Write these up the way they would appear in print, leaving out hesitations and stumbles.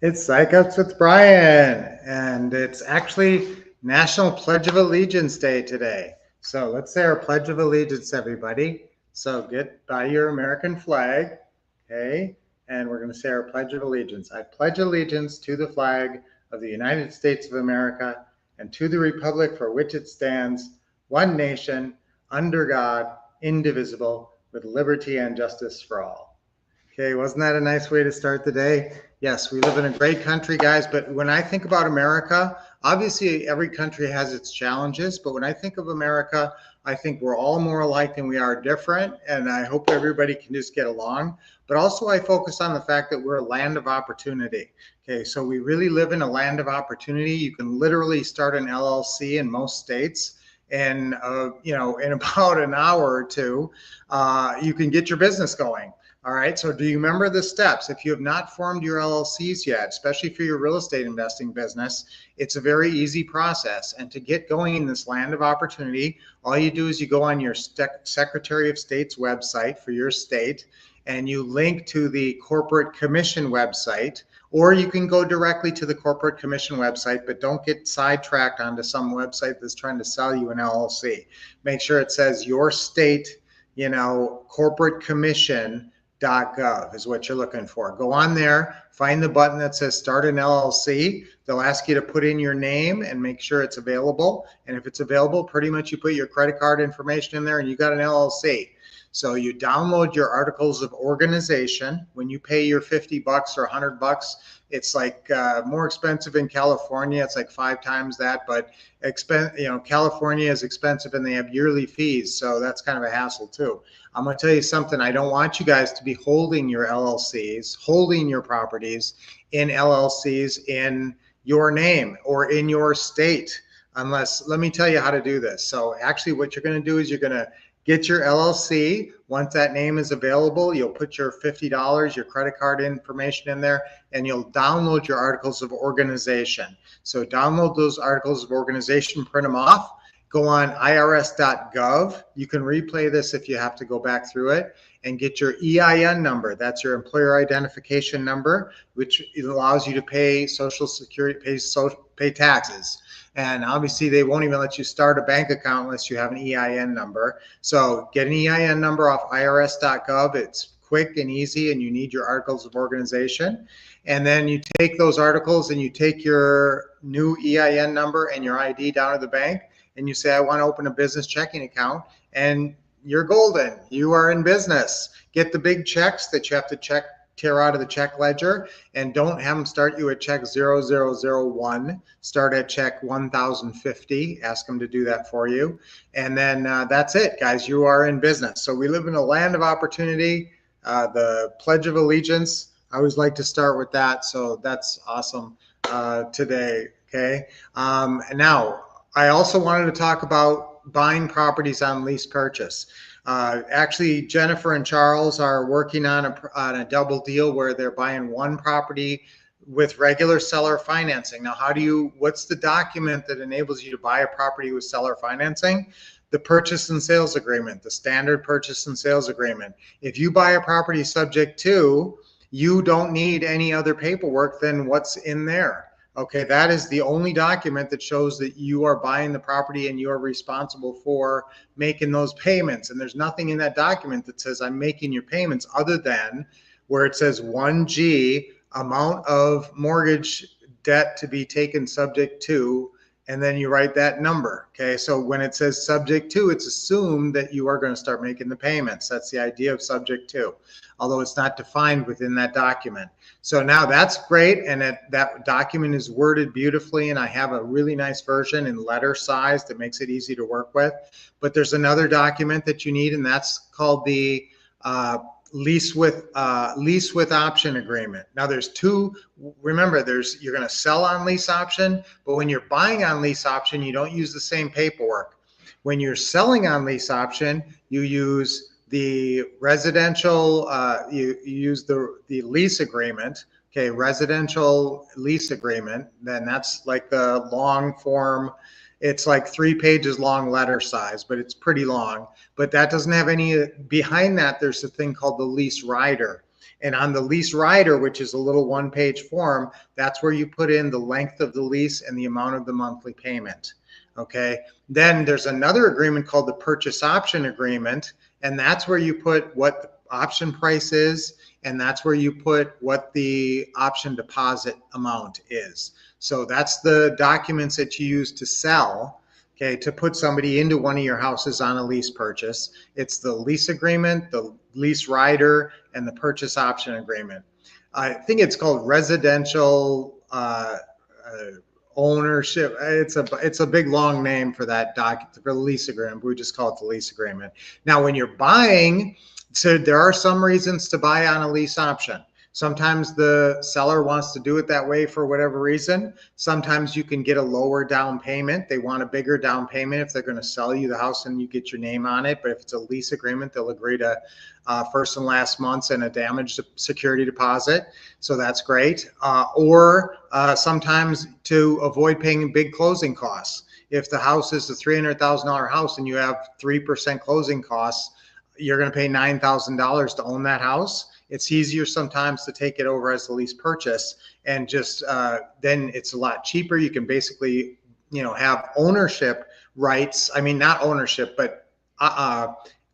It's Psych Ups with Brian, and it's actually National Pledge of Allegiance Day today. So let's say our Pledge of Allegiance, everybody. So get by your American flag, okay? And we're going to say our Pledge of Allegiance. I pledge allegiance to the flag of the United States of America and to the republic for which it stands, one nation, under God, indivisible, with liberty and justice for all. Okay, wasn't that a nice way to start the day? Yes, we live in a great country, guys, but when I think about America, obviously every country has its challenges, but when I think of America, I think we're all more alike than we are different, and I hope everybody can just get along. But also, I focus on the fact that we're a land of opportunity. Okay, so we really live in a land of opportunity. You can literally start an LLC in most states. And in about an hour or two, you can get your business going. All right. So do you remember the steps? If you have not formed your LLCs yet, especially for your real estate investing business, it's a very easy process. And to get going in this land of opportunity, all you do is you go on your Secretary of State's website for your state and you link to the Corporate Commission website, or you can go directly to the Corporate Commission website, but don't get sidetracked onto some website that's trying to sell you an LLC. Make sure it says your state, corporate commission .gov is what you're looking for. Go on there, find the button that says start an LLC. They'll ask you to put in your name and make sure it's available. And if it's available, pretty much you put your credit card information in there and you got an LLC. So you download your articles of organization. When you pay your $50 or $100, it's like more expensive in California. It's like 5 times that, but California is expensive and they have yearly fees. So that's kind of a hassle too. I'm going to tell you something. I don't want you guys to be holding your LLCs, holding your properties in LLCs in your name or in your state, unless, let me tell you how to do this. So actually what you're going to do is you're going to get your LLC. Once that name is available, you'll put your $50, your credit card information in there, and you'll download your articles of organization. So download those articles of organization, print them off, go on irs.gov. You can replay this if you have to go back through it, and get your EIN number. That's your employer identification number, which allows you to pay Social Security, pay taxes. And obviously they won't even let you start a bank account unless you have an EIN number. So get an EIN number off irs.gov. It's quick and easy, and you need your articles of organization. And then you take those articles and you take your new EIN number and your ID down to the bank and you say, I want to open a business checking account, and you're golden. You are in business. Get the big checks that you have to tear out of the check ledger, and don't have them start you at check 0001. Start at check 1050. Ask them to do that for you. And then that's it, guys. You are in business. So we live in a land of opportunity. The Pledge of Allegiance, I always like to start with that. So that's awesome today. Okay. Now, I also wanted to talk about buying properties on lease purchase. Actually, Jennifer and Charles are working on a double deal where they're buying one property with regular seller financing. Now, what's the document that enables you to buy a property with seller financing? The purchase and sales agreement, the standard purchase and sales agreement. If you buy a property subject to, you don't need any other paperwork than what's in there. Okay, that is the only document that shows that you are buying the property and you are responsible for making those payments. And there's nothing in that document that says I'm making your payments, other than where it says 1G, amount of mortgage debt to be taken subject to, and then you write that number. Okay, so when it says subject to, it's assumed that you are going to start making the payments. That's the idea of subject to, although it's not defined within that document. So now that's great, and that document is worded beautifully, and I have a really nice version in letter size that makes it easy to work with. But there's another document that you need, and that's called the lease with option agreement. Now there's two. Remember, you're going to sell on lease option, but when you're buying on lease option, you don't use the same paperwork. When you're selling on lease option, you use the residential, you use the lease agreement. Okay, residential lease agreement. Then that's like the long form. It's like 3 pages long letter size, but it's pretty long. But that doesn't have any, behind that, there's a thing called the lease rider. And on the lease rider, which is a little one-page form, that's where you put in the length of the lease and the amount of the monthly payment. Okay. Then there's another agreement called the purchase option agreement, and that's where you put what the option price is, and that's where you put what the option deposit amount is. So that's the documents that you use to sell, okay, to put somebody into one of your houses on a lease purchase. It's the lease agreement, the lease rider, and the purchase option agreement. I think it's called residential ownership. It's a big long name for that for the lease agreement. We just call it the lease agreement. Now, when you're buying, so there are some reasons to buy on a lease option. Sometimes the seller wants to do it that way for whatever reason. Sometimes you can get a lower down payment. They want a bigger down payment if they're going to sell you the house and you get your name on it. But if it's a lease agreement, they'll agree to first and last months and a damaged security deposit. So that's great. Or sometimes to avoid paying big closing costs. If the house is a $300,000 house and you have 3% closing costs, you're going to pay $9,000 to own that house. It's easier sometimes to take it over as a lease purchase, and just then it's a lot cheaper. You can basically, have ownership rights. I mean, not ownership, but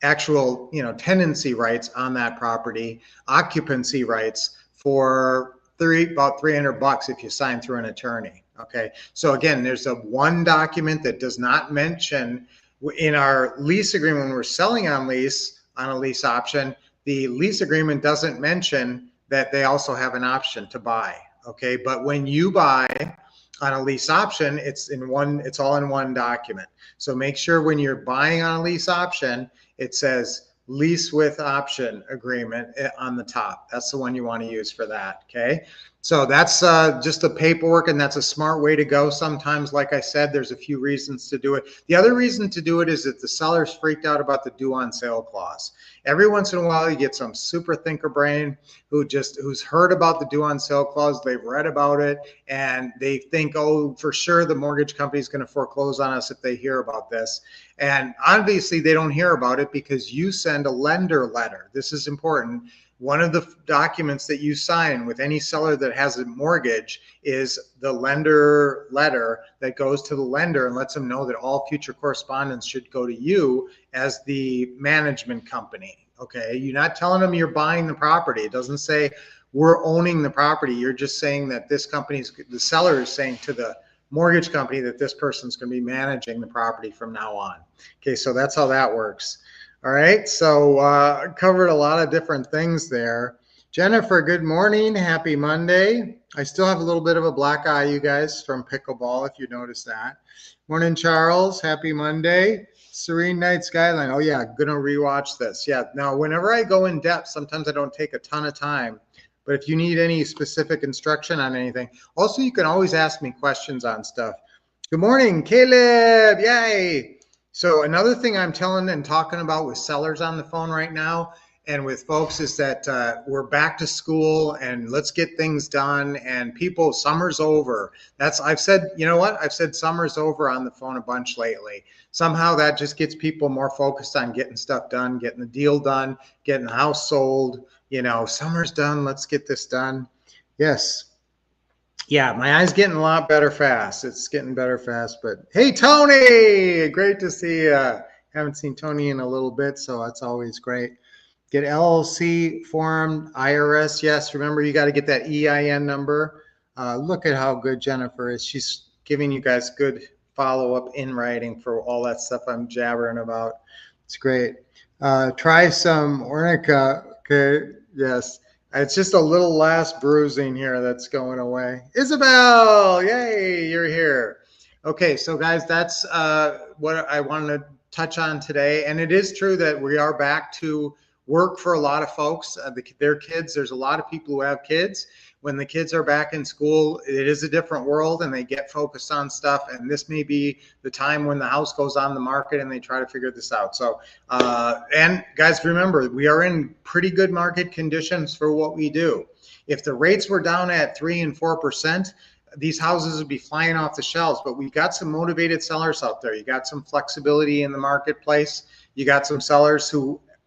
actual, tenancy rights on that property, occupancy rights for about $300 if you sign through an attorney. Okay. So again, there's one document that does not mention in our lease agreement when we're selling on a lease option. The lease agreement doesn't mention that they also have an option to buy. Okay. But when you buy on a lease option, it's all in one document. So make sure when you're buying on a lease option, it says lease with option agreement on the top. That's the one you want to use for that. Okay. So that's just the paperwork, and that's a smart way to go. Sometimes, like I said, there's a few reasons to do it. The other reason to do it is that the seller's freaked out about the due on sale clause. Every once in a while, you get some super thinker brain who's heard about the due on sale clause. They've read about it, and they think, oh, for sure the mortgage company is going to foreclose on us if they hear about this. And obviously, they don't hear about it because you send a lender letter. This is important. One of the documents that you sign with any seller that has a mortgage is the lender letter that goes to the lender and lets them know that all future correspondence should go to you as the management company. Okay. You're not telling them you're buying the property. It doesn't say we're owning the property. You're just saying that the seller is saying to the mortgage company that this person's going to be managing the property from now on. Okay. So that's how that works. All right, so covered a lot of different things there. Jennifer, good morning. Happy Monday. I still have a little bit of a black eye, you guys, from pickleball, if you noticed that. Morning, Charles. Happy Monday. Serene Night Skyline. Oh, yeah, going to rewatch this. Yeah, now, whenever I go in depth, sometimes I don't take a ton of time. But if you need any specific instruction on anything, also, you can always ask me questions on stuff. Good morning, Caleb. Yay. So another thing I'm telling and talking about with sellers on the phone right now and with folks is that we're back to school and let's get things done, and people, summer's over. I've said summer's over on the phone a bunch lately. Somehow that just gets people more focused on getting stuff done, getting the deal done, getting the house sold. Summer's done. Let's get this done. Yes. Yeah, my eye's getting a lot better fast. It's getting better fast. But hey, Tony, great to see you. Haven't seen Tony in a little bit, so that's always great. Get LLC formed, IRS. Yes, remember you got to get that EIN number. Look at how good Jennifer is. She's giving you guys good follow-up in writing for all that stuff I'm jabbering about. It's great. Try some Ornica. Okay, yes. It's just a little last bruising here that's going away. Isabel, yay, you're here. Okay, so guys, that's what I wanted to touch on today. And it is true that we are back to work for a lot of folks. Their kids, there's a lot of people who have kids. When the kids are back in school, it is a different world and they get focused on stuff. And this may be the time when the house goes on the market and they try to figure this out. So, and guys, remember, we are in pretty good market conditions for what we do. If the rates were down at 3 and 4%, these houses would be flying off the shelves, but we've got some motivated sellers out there. You got some flexibility in the marketplace. You got some sellers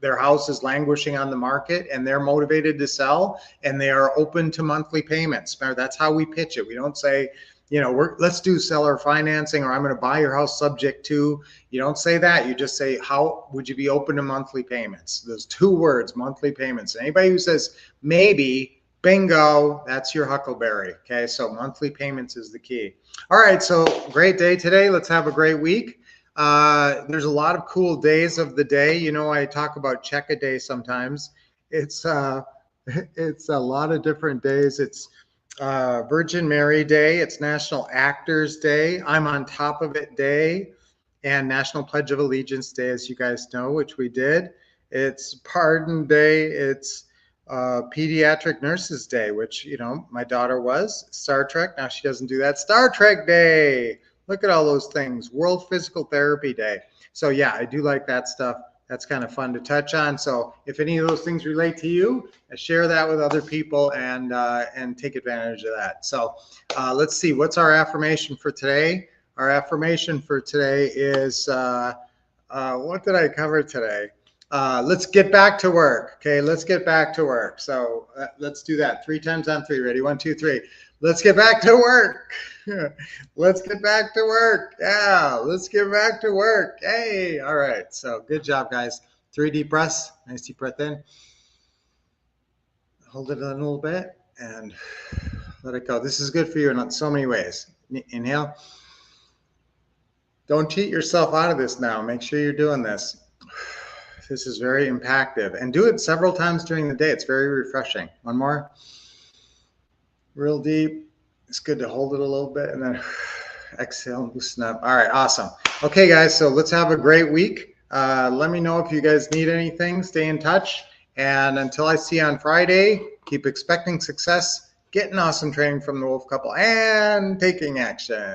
their house is languishing on the market and they're motivated to sell and they are open to monthly payments. That's how we pitch it. We don't say, let's do seller financing, or I'm going to buy your house subject to. You don't say that. You just say, how would you be open to monthly payments? Those two words, monthly payments. Anybody who says maybe, bingo, that's your huckleberry. Okay, so monthly payments is the key. All right, so great day today. Let's have a great week. There's a lot of cool days of the day. I talk about check a day sometimes. It's a lot of different days. It's Virgin Mary Day. It's National Actors Day. I'm on top of it Day, and National Pledge of Allegiance Day, as you guys know, which we did. It's Pardon Day. It's Pediatric Nurses Day, which, my daughter was. Star Trek. Now she doesn't do that. Star Trek Day. Look at all those things. World Physical Therapy Day. So yeah, I do like that stuff. That's kind of fun to touch on. So if any of those things relate to you, share that with other people and take advantage of that. So let's see, what's our affirmation for today? Our affirmation for today is, what did I cover today? Let's get back to work. Okay, let's get back to work. So let's do that 3 times on 3. Ready? 1, 2, 3. Let's get back to work. Let's get back to work. Yeah, let's get back to work. Hey, all right. So good job, guys. 3 deep breaths. Nice deep breath in. Hold it in a little bit and let it go. This is good for you in so many ways. Inhale. Don't cheat yourself out of this now. Make sure you're doing this. This is very impactful. And do it several times during the day. It's very refreshing. One more. Real deep. It's good to hold it a little bit and then exhale and loosen up. All right, awesome. Okay, guys, so let's have a great week. Let me know if you guys need anything. Stay in touch. And until I see you on Friday, keep expecting success, getting awesome training from the Wolf Couple, and taking action.